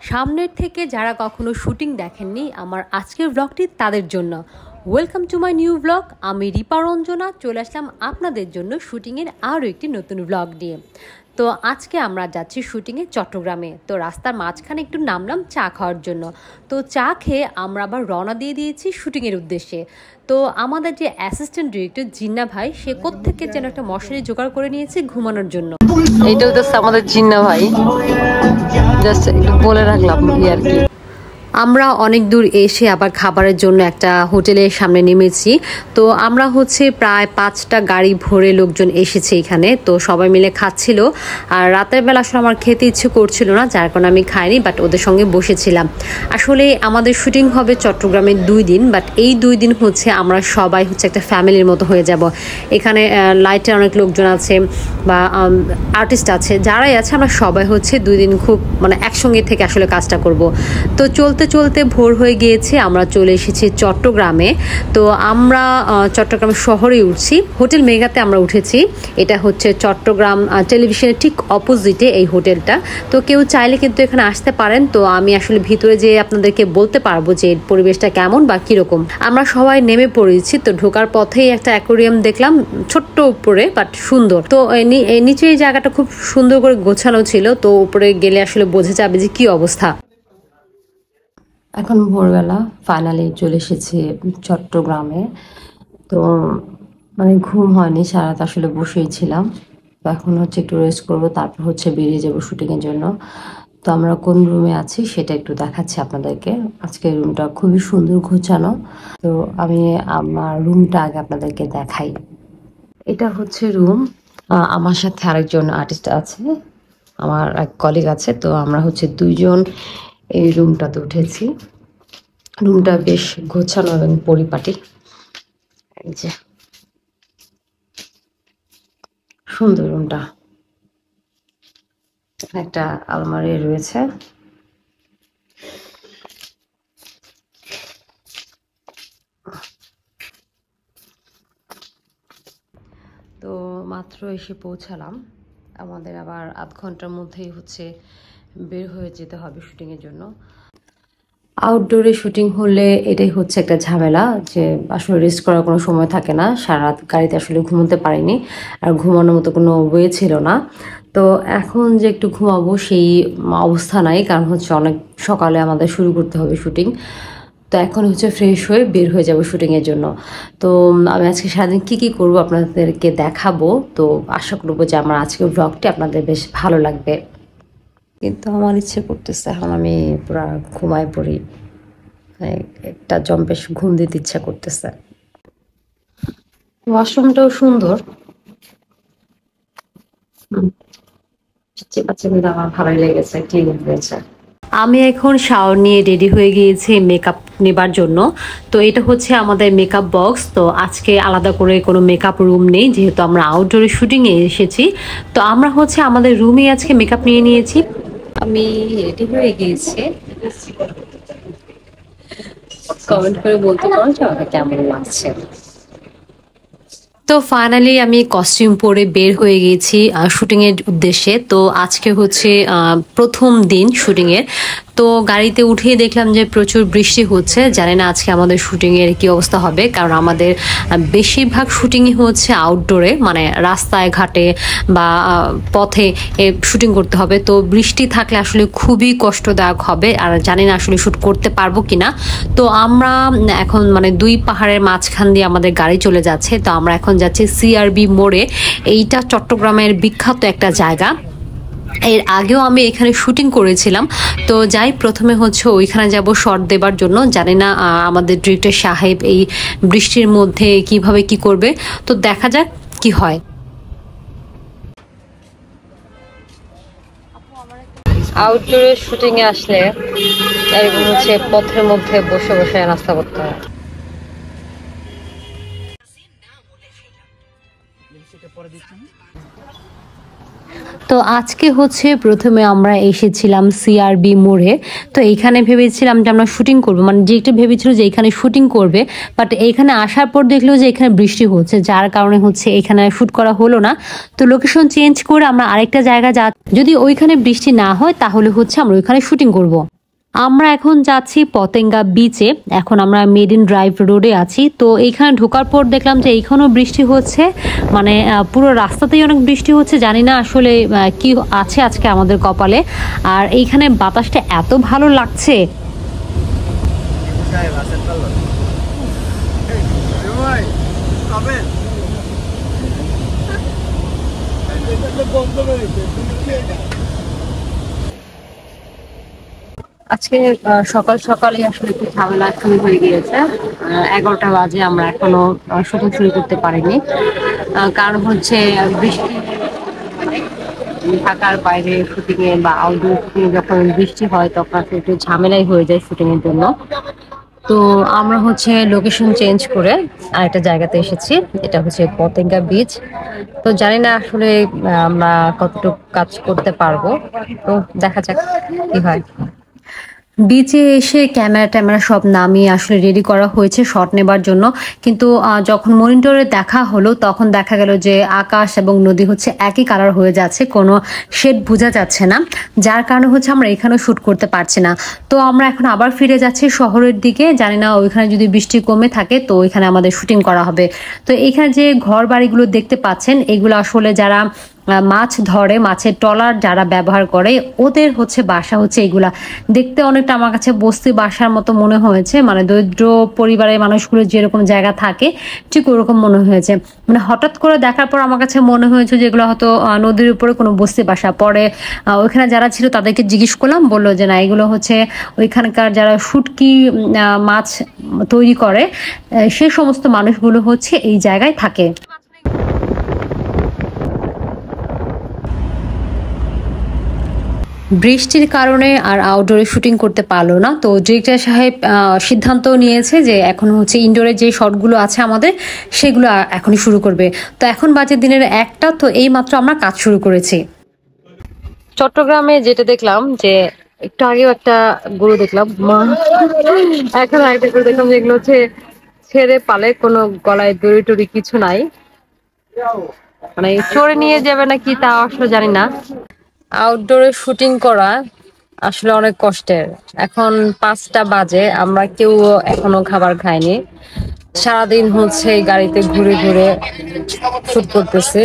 সামনের থেকে যারা কখনো শুটিং দেখেননি আমার আজকের ব্লগটি তাদের জন্য। Welcome to my new blog. আমি রিপা রঞ্জনা চলে আসলাম আপনাদের জন্য শুটিংয়ের আরও একটি নতুন ব্লগ নিয়ে। তো আজকে আমরা যাচ্ছি শুটিংয়ে চট্টগ্রামে। তো রাস্তার মাঝখানে একটু নামলাম চা খাওয়ার জন্য। তো চা খেয়ে আমরা আবার রওনা দিয়ে দিয়েছি শুটিংয়ের উদ্দেশ্যে। তো আমাদের যে অ্যাসিস্ট্যান্ট ডিরেক্টর জিন্না ভাই, সে কোত্থেকে যেন একটা মশারি জোগাড় করে নিয়েছে ঘুমানোর জন্য। এইটাও তো আমাদের জিন্না ভাই, জাস্ট একটু বলে রাখলাম আর কি। আমরা অনেক দূর এসে আবার খাবারের জন্য একটা হোটেলের সামনে নেমেছি। তো আমরা প্রায় 5টা গাড়ি ভরে লোকজন এসেছে এখানে। তো সবাই মিলে খাচ্ছিল। আর রাতের বেলা আসলে আমার খেতে ইচ্ছে করছিল না, যার কারণে আমি খাইনি, বাট ওদের সঙ্গে বসেছিলাম। আসলে আমাদের শুটিং হবে চট্টগ্রামে 2 দিন, বাট এই 2 দিন আমরা সবাই একটা ফ্যামিলির মতো হয়ে যাব। এখানে লাইটের অনেক লোকজন আছে বা আর্টিস্ট আছে, যারাই আছে আমরা সবাই 2 দিন খুব একসঙ্গে থেকে আসলে কাজটা করব। তো চলতে চলতে ভোর হয়ে গিয়েছে, আমরা চলে এসেছি চট্টগ্রামে। তো আমরা চট্টগ্রাম শহরে উঠছি, হোটেল মেগাতে আমরা উঠেছি। এটা চট্টগ্রাম টেলিভিশনের ঠিক অপোজিটে এই হোটেলটা। তো কেউ চাইলে কিন্তু এখানে আসতে পারেন। তো আমি আসলে ভিতরে যেয়ে আপনাদেরকে বলতে পারবো যে পরিবেশটা কেমন বা কিরকম। আমরা সবাই নেমে পড়েছি। তো ঢোকার পথেই একটা অ্যাকোয়ারিয়াম দেখলাম, ছোট্ট উপরে বাট সুন্দর। তো নিচে এই জায়গাটা খুব সুন্দর করে গোছানো ছিল। তো উপরে গেলে আসলে বোঝা যাবে যে কি অবস্থা। এখন ভোরবেলা ফাইনালি চলে এসেছি চট্টগ্রামে। তো ঘুম হয়নি, সারা রাত আসলে বসেই ছিলাম। তো এখন একটু রেস্ট করবো, তারপর বেরিয়ে যাবো শুটিংয়ের জন্য। তো আমরা কোন রুমে আছি সেটা একটু দেখাচ্ছি আপনাদেরকে। আজকে রুমটা খুবই সুন্দর গোছানো। তো আমি আমার রুমটা আগে আপনাদেরকে দেখাই। এটা রুম। আমার সাথে আরেকজন আর্টিস্ট আছে, আমার এক কলিগ আছে। তো আমরা 2জন এই রুমটাতে উঠেছি। রুমটা বেশ গোছানো এবং পরিপাটি। এই যে সুন্দর রুমটা, একটা আলমারি রয়েছে। তো মাত্র এসে পৌঁছালাম। আমাদের আবার আধ ঘন্টার মধ্যেই বের হয়ে যেতে হবে শুটিংয়ের জন্য। আউটডোরে শুটিং হলে এটাই একটা ঝামেলা, যে আসলে রেস্ট করার কোনো সময় থাকে না। সারা রাত গাড়িতে আসলে ঘুমোতে পারিনি, আর ঘুমানোর মতো কোনো ওয়ে ছিল না। তো এখন যে একটু ঘুমাবো সেই অবস্থা নাই, কারণ অনেক সকালে আমাদের শুরু করতে হবে শুটিং। তো এখন ফ্রেশ হয়ে বের হয়ে যাব শুটিংয়ের জন্য। তো আমি আজকে সারাদিন কী কী করবো আপনাদেরকে দেখাবো। তো আশা করবো যে আমার আজকের ব্লগটি আপনাদের বেশ ভালো লাগবে। কিন্তু আমার ইচ্ছে করতেছে এখন আমি পুরা ঘুমায় পড়ি, একটা জম্পেশ ঘুম দিতে ইচ্ছা করতেছে। ওয়াশরুমটাও সুন্দর, আমার ভালোই লেগেছে, ক্লিন হয়েছে। আমি এখন শাওয়ার নিয়ে রেডি হয়ে গিয়েছি মেকআপ নেবার জন্য। তো এটা আমাদের মেকআপ বক্স। তো আজকে আলাদা করে কোনো মেকআপ রুম নেই, যেহেতু আমরা আউটডোরে শুটিংয়ে এসেছি। তো আমরা আমাদের রুমে আজকে মেকআপ নিয়ে নিয়েছি। আমি রেডি হয়ে গিয়েছি, কমেন্ট করে বলতে পারো যে আমাকে কেমন লাগছে। তো ফাইনালি আমি কস্টিউম পরে বের হয়ে গেছি শুটিংয়ের উদ্দেশ্যে। তো আজকে প্রথম দিন শুটিংয়ের। তো গাড়িতে উঠিয়ে দেখলাম যে প্রচুর বৃষ্টি হচ্ছে। জানি না আজকে আমাদের শুটিংয়ের কি অবস্থা হবে, কারণ আমাদের বেশিরভাগ শুটিংই আউটডোরে, রাস্তায় ঘাটে বা পথে শুটিং করতে হবে। তো বৃষ্টি থাকলে আসলে খুবই কষ্টদায়ক হবে, আর জানি না আসলে শ্যুট করতে পারবো কিনা। তো আমরা এখন 2 পাহাড়ের মাঝখান দিয়ে আমাদের গাড়ি চলে যাচ্ছে। তো আমরা এখন যাচ্ছি সিআরবি মোড়ে। এইটা চট্টগ্রামের বিখ্যাত একটা জায়গা। এর আগেও আমি এখানে শুটিং করেছিলাম। তো যাই প্রথমে ওইখানে যাব শর্ট দেবার জন্য। জানি না আমাদের ডিরেক্টর সাহেব এই বৃষ্টির মধ্যে কিভাবে কি করবে। তো দেখা যাক কি হয়। আউটডোরে শুটিং এ আসলে এরকম পথের মধ্যে বসে বসে নাস্তা করতে হয়। তো তো আজকে হচ্ছে প্রথমে আমরা এসেছিলাম সিআরবি মোড়ে। তো এইখানে ভেবেছিলাম যে আমরা শুটিং করব, মানে যে একটু ভেবেছিল যে এখানে শুটিং করবে, বাট এইখানে আসার পর দেখলো যে এখানে বৃষ্টি হচ্ছে, যার কারণে হচ্ছে এখানে শুট করা হলো না। তো লোকেশন চেঞ্জ করে আমরা আরেকটা জায়গা যা, যদি ওইখানে বৃষ্টি না হয় তাহলে হচ্ছে আমরা ওইখানে শুটিং করব। আমরা এখন যাচ্ছি পতেঙ্গা বিচে। এখন আমরা মেরিন ড্রাইভ রোডে আছি। তো এইখানে ঢোকার পর দেখলাম যে এইখানেও বৃষ্টি হচ্ছে, মানে পুরো রাস্তাতেই অনেক বৃষ্টি হচ্ছে। জানি না আসলে কি আছে আজকে আমাদের কপালে। আর এইখানে বাতাসটা এত ভালো লাগছে। আজকে সকাল সকালে আসলে একটু ঝামেলা শুরু হয়ে গিয়েছে। 11টা বাজে, আমরা এখনো শুটিং শুরু করতে পারিনি। কারণ হচ্ছে বৃষ্টি, ঢাকার বাইরে শুটিং এ বা আউটডোর শুটিং যখন বৃষ্টি হয় তখন আসলে একটু ঝামেলাই হয়ে যায় শুটিং এর জন্য। তো আমরা হচ্ছে লোকেশন চেঞ্জ করে আরেকটা জায়গাতে এসেছি, এটা হচ্ছে পতেঙ্গা বিচ। তো জানি না আসলে আমরা কতটুকু কাজ করতে পারবো, তো দেখা যাক কি হয়। বিচে এসে ক্যামেরা ট্যামেরা সব নামিয়ে আসলে রেডি করা হয়েছে শট নেবার জন্য, কিন্তু যখন মনিটরে দেখা হলো তখন দেখা গেল যে আকাশ এবং নদী হচ্ছে একই কালার হয়ে যাচ্ছে, কোনো শেড বোঝা যাচ্ছে না, যার কারণে হচ্ছে আমরা এখানেও শ্যুট করতে পারছি না। তো আমরা এখন আবার ফিরে যাচ্ছি শহরের দিকে, জানি না ওইখানে যদি বৃষ্টি কমে থাকে তো ওইখানে আমাদের শুটিং করা হবে। তো এখানে যে ঘর বাড়িগুলো দেখতে পাচ্ছেন এগুলো আসলে যারা মাছ ধরে, মাছের ট্রলার যারা ব্যবহার করে ওদের হচ্ছে বাসা হচ্ছে এগুলা। দেখতে অনেকটা আমার কাছে বস্তি বাসার মতো মনে হয়েছে, মানে দরিদ্র পরিবারের মানুষগুলো যেরকম জায়গা থাকে ঠিক ওরকম মনে হয়েছে। মানে হঠাৎ করে দেখার পর আমার কাছে মনে হয়েছে যে এগুলো হয়তো নদীর উপরে কোনো বস্তি বাসা। পরে ওইখানে যারা ছিল তাদেরকে জিজ্ঞেস করলাম, বললো যে না, এগুলো হচ্ছে ওইখানকার যারা শুটকি মাছ তৈরি করে সে সমস্ত মানুষগুলো হচ্ছে এই জায়গায় থাকে। বৃষ্টির কারণে আর আউটডোরে শুটিং করতে পারলো না। তো ডিরেক্টর সাহেব সিদ্ধান্ত নিয়েছে যে এখন হচ্ছে ইনডোরে যে শটগুলো আছে আমাদের সেগুলো এখনই শুরু করবে। তো এখন বাজে দিনের 1টা, তো এই মাত্র আমরা কাজ শুরু করেছি। চট্টগ্রামে যেটা দেখলাম যে একটু আগেও একটা গরু দেখলাম, এখন আরেকটা গরু দেখলাম, যেগুলো হচ্ছে ছেড়ে পালে, কোনো গলায় দড়ি টড়ি কিছু নাই, মানে চড়ে নিয়ে যাবে নাকি তা আসলে জানি না। আউটডোরে শুটিং করা আসলে অনেক কষ্টের। এখন 5টা বাজে, আমরা কেউ এখনো খাবার খাইনি। সারাদিন হচ্ছে গাড়িতে ঘুরে ঘুরে শুট করতেছে।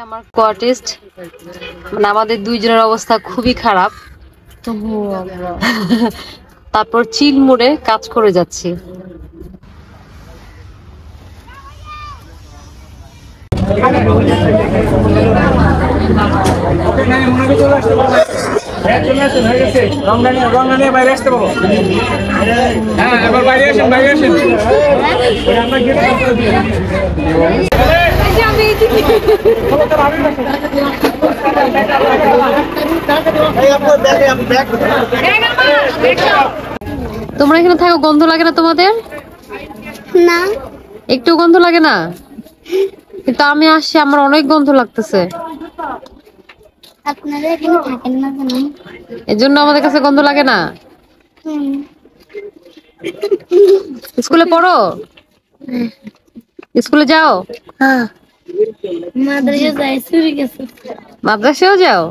আমার কোয়ার্টিস্ট, মানে আমাদের দুইজনের অবস্থা খুবই খারাপ। তারপর চিল মোড়ে কাজ করে যাচ্ছি। তোমরা এখানে থাকো, গন্ধ লাগে না তোমাদের? না, একটু গন্ধ লাগে না, কিন্তু আমি আসছি, আমার অনেক গন্ধ লাগতেছে। আপনারা এখানে থাকেন না কেন? এর জন্য আমাদের কাছে গন্ধ লাগে না। স্কুলে পড়ো? স্কুলে যাও? হ্যাঁ, মাদ্রাসা যাই, চুরি গেছে। মাদ্রাসাও যাও,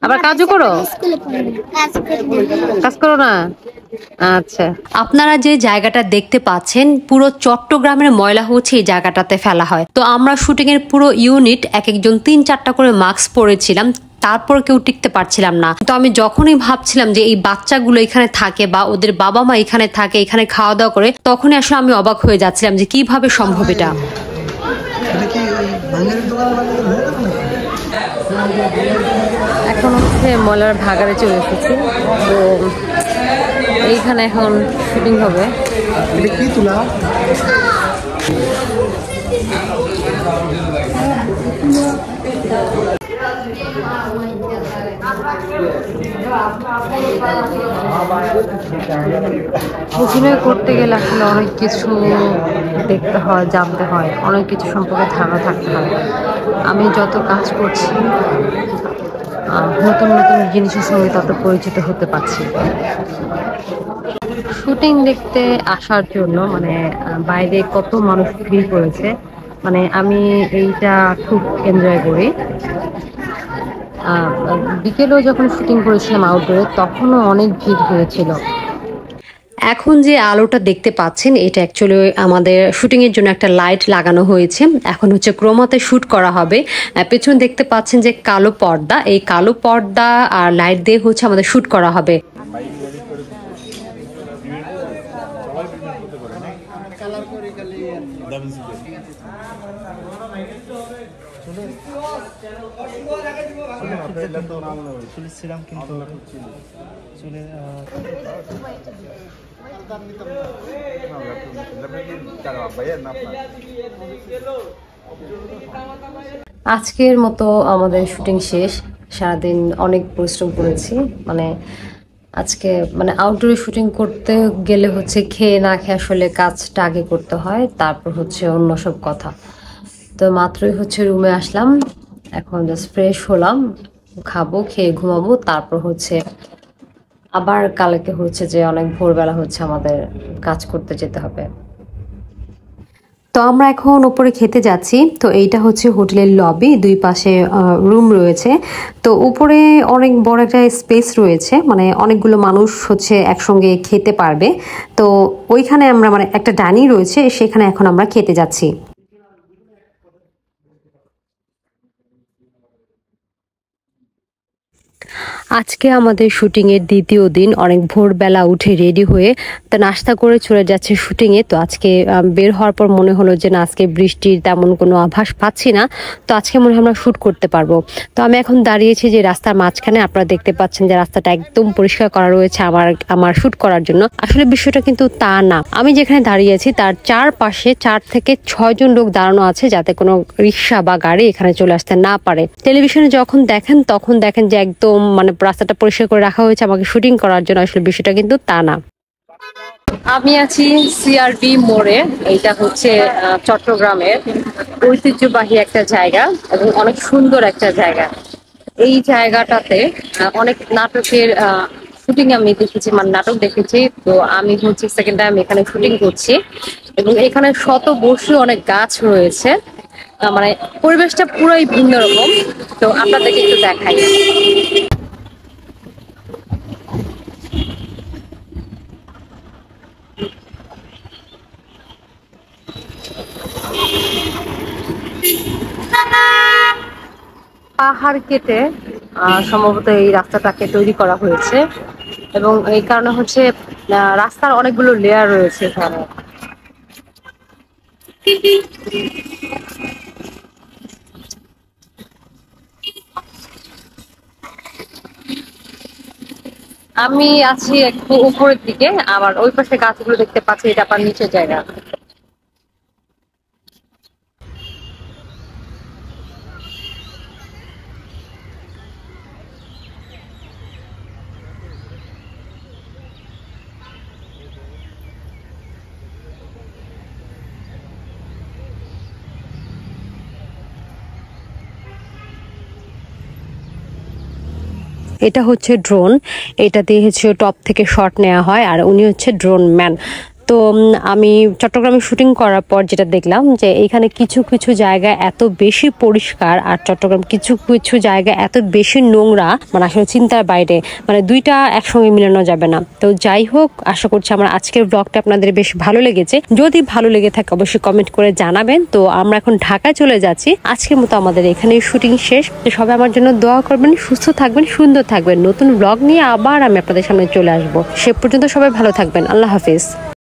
আবার কাজও করো? স্কুলে পড়ে না, কাজ করি না। কাজ করো না? আচ্ছা। আপনারা যে জায়গাটা দেখতে পাচ্ছেন পুরো চট্টগ্রামের ময়লা হচ্ছে এই জায়গাটাতে ফেলা হয়। তো আমরা শুটিং এর পুরো ইউনিট এক একজন 3-4টা করে মাস্ক পরেছিলাম, তারপর কেউ টিকতে পারছিলাম না। তো আমি যখনই ভাবছিলাম যে এই বাচ্চাগুলো এখানে থাকে বা ওদের বাবা মা এখানে থাকে, এখানে খাওয়া দাওয়া করে, তখনই আসলে আমি অবাক হয়ে যাচ্ছিলাম যে কিভাবে সম্ভব এটা। এখন হচ্ছে ময়লার ভাগাড়ে চলে এসেছি। তো এইখানে এখন শুটিং হবে। কি তুলা অভিনয় করতে গেলে আসলে অনেক কিছু দেখতে হয়, জানতে হয়, অনেক কিছু সম্পর্কে ধারণা থাকতে হয়। আমি যত কাজ করছি নতুন নতুন জিনিসের সঙ্গে তত পরিচিত হতে পারছি। শুটিং দেখতে আসার জন্য মানে বাইরে কত মানুষ ভিড় করেছে, মানে আমি এইটা খুব এনজয় করি। বিকেলেও যখন শুটিং করেছিলাম আউটডোরে তখনও অনেক ভিড় হয়েছিল। এখন যে আলোটা দেখতে পাচ্ছেন এটা অ্যাকচুয়ালি আমাদের শুটিং এর জন্য একটা লাইট লাগানো হয়েছে। এখন হচ্ছে ক্রোমাতে শুট করা হবে। পেছনে দেখতে পাচ্ছেন যে কালো পর্দা, এই কালো পর্দা আর লাইট দিয়ে হচ্ছে আমাদের শুট করা হবে। আজকের মতো আমাদের শুটিং শেষ। সারাদিন অনেক পরিশ্রম করেছি, মানে আজকে মানে আউটডোরে শুটিং করতে গেলে হচ্ছে খেয়ে না খেয়ে আসলে কাজটা আগে করতে হয়, তারপর হচ্ছে অন্য সব কথা। তো মাত্রই হচ্ছে রুমে আসলাম, এখন জাস্ট ফ্রেশ হলাম, খাবো, খেয়ে ঘুমাবো, তারপর হচ্ছে আবার কালকে হচ্ছে যে অনেক ভোরবেলা হচ্ছে আমাদের কাজ করতে যেতে হবে। তো আমরা এখন উপরে খেতে যাচ্ছি। তো এইটা হচ্ছে হোটেলের লবি, দুই পাশে রুম রয়েছে। তো উপরে অনেক বড় একটা স্পেস রয়েছে, মানে অনেকগুলো মানুষ হচ্ছে একসঙ্গে খেতে পারবে। তো ওইখানে আমরা মানে একটা ডাইনিং রয়েছে, সেখানে এখন আমরা খেতে যাচ্ছি। আজকে আমাদের শুটিংয়ের দ্বিতীয় দিন, অনেক ভোরবেলা উঠে রেডি হয়ে তা নাস্তা করে চলে যাচ্ছে শুটিংয়ে। তো আজকে বের হওয়ার পর মনে হলো যে না, আজকে বৃষ্টির তেমন কোনো আভাস পাচ্ছি না, তো আজকে মনে হয় আমরা শ্যুট করতে পারবো। তো আমি এখন দাঁড়িয়েছি যে রাস্তার মাঝখানে, আপনারা দেখতে পাচ্ছেন যে রাস্তাটা একদম পরিষ্কার করা রয়েছে আমার শ্যুট করার জন্য। আসলে বিষয়টা কিন্তু তা না, আমি যেখানে দাঁড়িয়েছি তার চারপাশে 4 থেকে 6 জন লোক দাঁড়ানো আছে, যাতে কোনো রিক্সা বা গাড়ি এখানে চলে আসতে না পারে। টেলিভিশনে যখন দেখেন তখন দেখেন যে একদম মানে রাস্তাটা পরিষ্কার করে রাখা হয়েছে আমাকে শুটিং করার জন্য, আসলে বিষয়টা কিন্তু তা না। আমি আছি সিআরবি মোড়ে, এইটা হচ্ছে চট্টগ্রামের ঐতিহ্যবাহী একটা জায়গা এবং অনেক সুন্দর একটা জায়গা। এই জায়গাটাতে অনেক নাটকের শুটিং আমি দেখেছি, মানে নাটক দেখেছি। তো আমি হচ্ছে সেকেন্ড টাইম এখানে শুটিং করছি এবং এখানে শত বর্ষী অনেক গাছ রয়েছে, মানে পরিবেশটা পুরোই ভিন্ন রকম। তো আপনাদেরকে একটু দেখাই। পাহাড় কেটে সম্ভবত এই রাস্তাটাকে তৈরি করা হয়েছে এবং এই কারণে হচ্ছে রাস্তার অনেকগুলো লেয়ার রয়েছে এখানে। আমি আছি একটু উপরের দিকে, আবার ওই পাশে গাছগুলো দেখতে পাচ্ছি, এটা আবার নিচের জায়গা। এটা হচ্ছে ড্রোন, এটা দিয়ে হচ্ছে টপ থেকে শট নেওয়া হয়, আর উনি হচ্ছে ড্রোন ম্যান। তো আমি চট্টগ্রামে শুটিং করার পর যেটা দেখলাম যে এখানে কিছু কিছু জায়গা এত বেশি পরিষ্কার আর চট্টগ্রাম কিছু কিছু জায়গা এত বেশি নোংরা, মানে আসলে চিন্তার বাইরে, মানে দুইটা একসঙ্গে মিলানো যাবে না। তো যাই হোক, আশা করছি আমার আজকের ব্লগটা আপনাদের বেশ ভালো লেগেছে। যদি ভালো লেগে থাকে অবশ্যই কমেন্ট করে জানাবেন। তো আমরা এখন ঢাকায় চলে যাচ্ছি, আজকের মতো আমাদের এখানেই শুটিং শেষ। তো সবাই আমার জন্য দোয়া করবেন, সুস্থ থাকবেন, সুন্দর থাকবেন। নতুন ব্লগ নিয়ে আবার আমি আপনাদের সামনে চলে আসবো। সে পর্যন্ত সবাই ভালো থাকবেন। আল্লাহ হাফিজ।